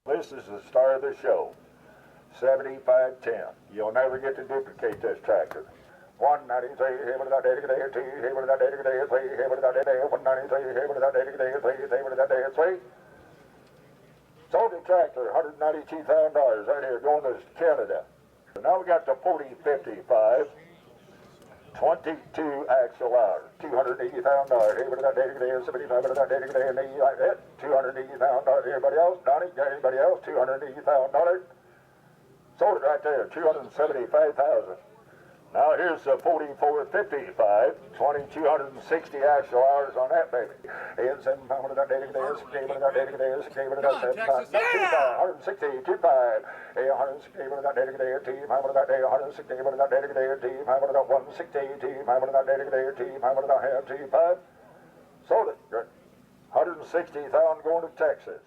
This is the star of the show, 7510. You'll never get to duplicate this tractor. 193, here with that day, two, here with that day, three, here with that day, 193, here with that day, three, here with that day, three. Sold the tractor, $192,000 right here, going to Canada. Now we got the 4055, 22 axle hour, $280,000. Here with that day, 75 with that day, and like that, $280,000. Everybody else, Donnie, anybody else, $280,000. Sold it right there, $275,000. Now here's the 4455, 2,260 axle hours on that baby. And 7 pound of that day, came with that day, came with that 7 pound, 160, 25, 160 with that day, team, how with that day, 160 with that day, team, how with that 160, team, how with that day, team, how with that half, team, 5. Sold it, 160,000 going to Texas.